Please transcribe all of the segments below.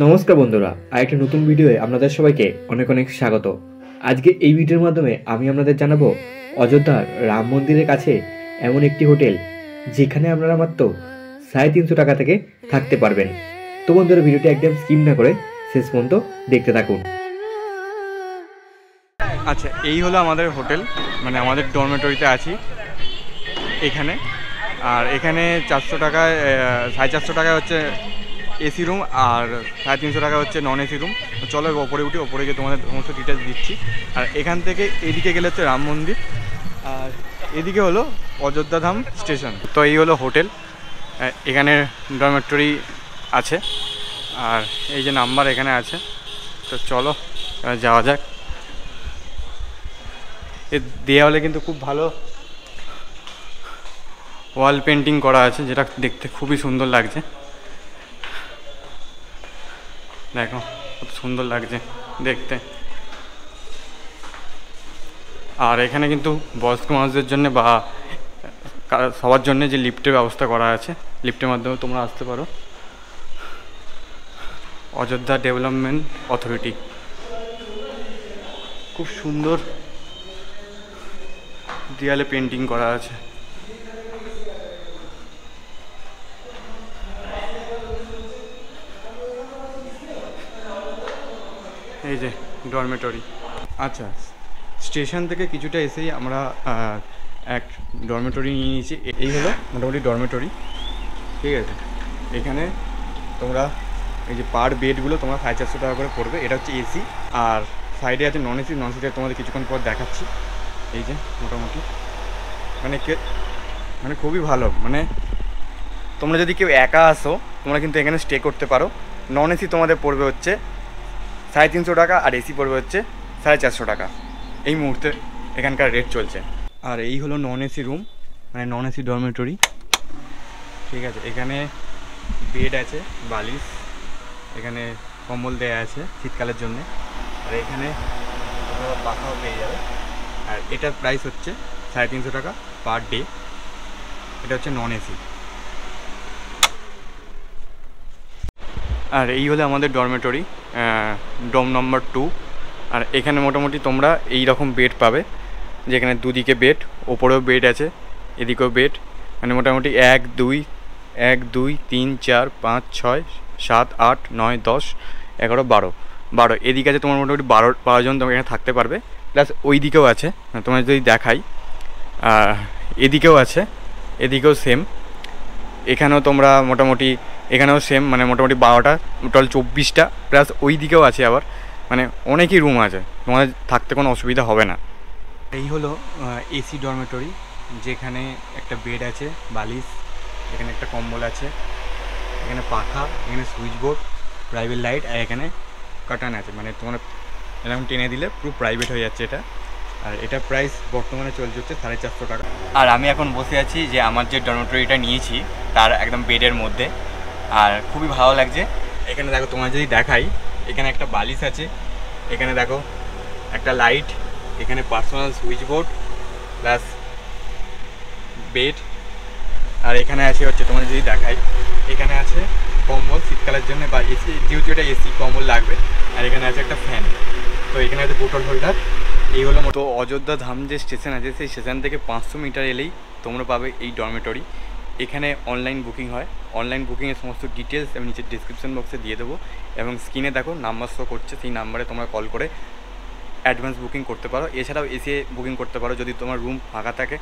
নমস্কার বন্ধুরা, আরেকটি নতুন ভিডিওয়ে আপনাদের সবাইকে অনেক অনেক স্বাগত। আজকে এই ভিডিওর মাধ্যমে আমি আপনাদের জানাবো অযোধ্যার রাম মন্দিরের কাছে এমন একটি হোটেল যেখানে আপনারা মাত্র 350 টাকা থেকে থাকতে পারবেন। তো বন্ধুরা, ভিডিওটি একদম স্কিপ না করে শেষ পর্যন্ত দেখতে থাকুন। আচ্ছা, এই হলো আমাদের হোটেল, মানে আমাদের ডরমেটরিতে আছি এখানে। আর এখানে 400 টাকায় 450 টাকায় হচ্ছে এসি রুম, আর 350 টাকা হচ্ছে নন এসি রুম। চলো ওপরে উঠি, ওপরে গিয়ে তোমাদের সমস্ত ডিটেলস দিচ্ছি। আর এখান থেকে এদিকে গেলে হচ্ছে রাম মন্দির, আর এদিকে হলো অযোধ্যা ধাম স্টেশন। তো এই হলো হোটেল, এখানে ডরমেটরি আছে, আর এই যে নাম্বার এখানে আছে। তো চলো যাওয়া যাক। এর দেওয়ালে কিন্তু খুব ভালো ওয়াল পেন্টিং করা আছে, যেটা দেখতে খুবই সুন্দর লাগছে। দেখো কত সুন্দর লাগছে দেখতে। আর এখানে কিন্তু বয়স্ক মানুষদের জন্য বা সবার জন্য যে লিফটের ব্যবস্থা করা আছে, লিফটের মাধ্যমে তোমরা আসতে পারো। অযোধ্যা ডেভেলপমেন্ট অথরিটি, খুব সুন্দর দেয়ালে পেন্টিং করা আছে। এই যে ডরমেটরি। আচ্ছা, স্টেশন থেকে কিছুটা এসেই আমরা এক ডরমেটরি নিয়ে নিয়েছি। এই হলো মোটামুটি ডরমেটরি, ঠিক আছে। এখানে তোমরা এই যে পার বেডগুলো তোমরা 450 টাকা করে পড়বে। এটা হচ্ছে এসি, আর সাইডে আছে নন এসি। নন এসিটা তোমাদের কিছুক্ষণ পর দেখাচ্ছি। এই যে মোটামুটি মানে খুবই ভালো। মানে তোমরা যদি কেউ একা আসো, তোমরা কিন্তু এখানে স্টে করতে পারো। নন এসি তোমাদের পড়বে হচ্ছে 350 টাকা, আর এসি পড়বে হচ্ছে 450 টাকা। এই মুহূর্তে এখানকার রেট চলছে। আর এই হলো নন এসি রুম, মানে নন এসি ডরমেটরি, ঠিক আছে। এখানে বেড আছে, বালিশ, এখানে কম্বল দেয়া আছে শীতকালের জন্য, আর এখানে পাখাও পেয়ে যাবে। আর এটার প্রাইস হচ্ছে 350 টাকা পার ডে। এটা হচ্ছে নন এসি। আর এই হলো আমাদের ডরমেটরি, ডোম নম্বর 2। আর এখানে মোটামুটি তোমরা এই রকম বেড পাবে, যেখানে দুদিকে বেড, ওপরেও বেড আছে, এদিকেও বেড। মানে মোটামুটি 1 2 1 2 3 4 5 6 7 8 9 10 11 12 এদিকে আছে তোমার মোটামুটি 12 জন তোমরা এখানে থাকতে পারবে। প্লাস ওই দিকেও আছে, তোমার যদি দেখাই, এদিকেও আছে, এদিকেও সেম। এখানেও তোমরা মোটামুটি, এখানেও সেম, মানে মোটামুটি 12টা, টোটাল 24টা। প্লাস ওই দিকেও আছে আবার, মানে অনেকই রুম আছে, তোমাদের থাকতে কোনো অসুবিধা হবে না। এই হলো এসি ডরমেটরি, যেখানে একটা বেড আছে, বালিশ, এখানে একটা কম্বল আছে, এখানে পাখা, এখানে সুইচ বোর্ড, প্রাইভেট লাইট, আর এখানে কার্টেন আছে। মানে তোমরা এরকম টেনে দিলে পুরো প্রাইভেট হয়ে যাচ্ছে এটা। আর এটা প্রাইস বর্তমানে চলছে হচ্ছে 450 টাকা। আর আমি এখন বসে আছি যে আমার যে ডরমেটরিটা নিয়েছি তার একদম বেডের মধ্যে, আর খুবই ভালো লাগছে। এখানে দেখো, তোমার যদি দেখাই, এখানে একটা বালিশ আছে, এখানে দেখো একটা লাইট, এখানে personal switch board plus bed. আর এখানে আছে হচ্ছে, তোমার যদি দেখাই, এখানে আছে কম্বল শীতকালের জন্য, বা এসি, যেহেতু এটা এসি কম্বল লাগবে। আর এখানে আছে একটা ফ্যান। তো এখানে আছে বোতল হোল্ডার। এই হলো মতো অযোধ্যা ধাম যে স্টেশন আছে, সেই স্টেশন থেকে 500 মিটার এলেই তোমরা পাবে এই ডরমেটরি। এখানে অনলাইন বুকিং হয়। অনলাইন বুকিংয়ের সমস্ত ডিটেলস আমি নিচে ডিসক্রিপশন বক্সে দিয়ে দেবো, এবং স্ক্রিনে দেখো নাম্বার শো করছে, সেই নাম্বারে তোমরা কল করে অ্যাডভান্স বুকিং করতে পারো। এছাড়াও এসে বুকিং করতে পারো যদি তোমার রুম ফাঁকা থাকে।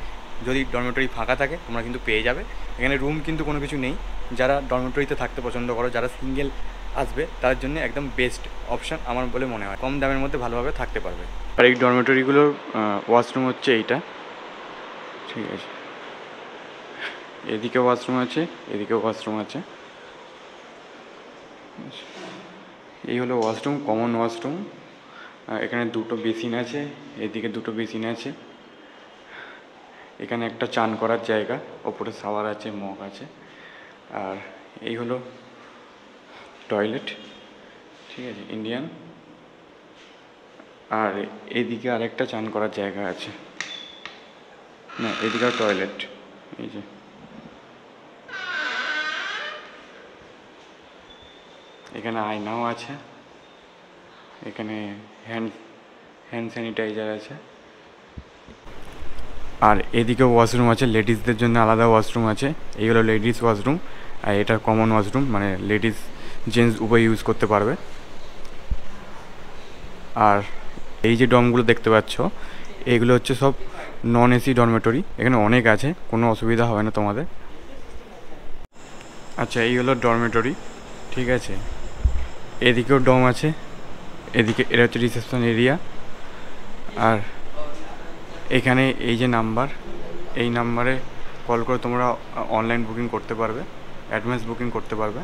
যদি ডরমেটরি ফাঁকা থাকে তোমরা কিন্তু পেয়ে যাবে। এখানে রুম কিন্তু কোনো কিছু নেই। যারা ডরমেটরিতে থাকতে পছন্দ করো, যারা সিঙ্গেল আসবে, তার জন্য একদম বেস্ট অপশান আমার বলে মনে হয়। কম দামের মধ্যে ভালোভাবে থাকতে পারবে। আর এই ডরমেটরিগুলোর ওয়াশরুম হচ্ছে এইটা, ঠিক আছে। এদিকে ওয়াশরুম আছে, এদিকে ওয়াশরুম আছে। এই হলো ওয়াশরুম, কমন ওয়াশরুম। এখানে দুটো বেসিন আছে, এদিকে দুটো বেসিন আছে। এখানে একটা চান করার জায়গা, ওপরে শাওয়ার আছে, মগ আছে। আর এই হলো টয়লেট, ঠিক আছে, ইন্ডিয়ান। আর এদিকে আরেকটা চান করার জায়গা আছে, না এদিকে টয়লেট। এই যে এখানে আয়নাও আছে, এখানে হ্যান্ড স্যানিটাইজার আছে, আর এদিকে ওয়াশরুম আছে, লেডিসদের জন্য আলাদা ওয়াশরুম আছে। এই হলো লেডিস ওয়াশরুম, আর এটা কমন ওয়াশরুম, মানে লেডিস জেন্টস উভয় ইউজ করতে পারবে। আর এই যে ডর্মগুলো দেখতে পাচ্ছ, এগুলো হচ্ছে সব নন এসি ডরমেটরি, এখানে অনেক আছে, কোনো অসুবিধা হবে না তোমাদের। আচ্ছা, এই হলো ডরমেটরি, ঠিক আছে। এদিকেও ডর্ম আছে, এদিকে এটা হচ্ছে রিসেপশন এরিয়া। আর এখানে এই যে নাম্বার, এই নাম্বারে কল করে তোমরা অনলাইন বুকিং করতে পারবে, অ্যাডভান্স বুকিং করতে পারবে।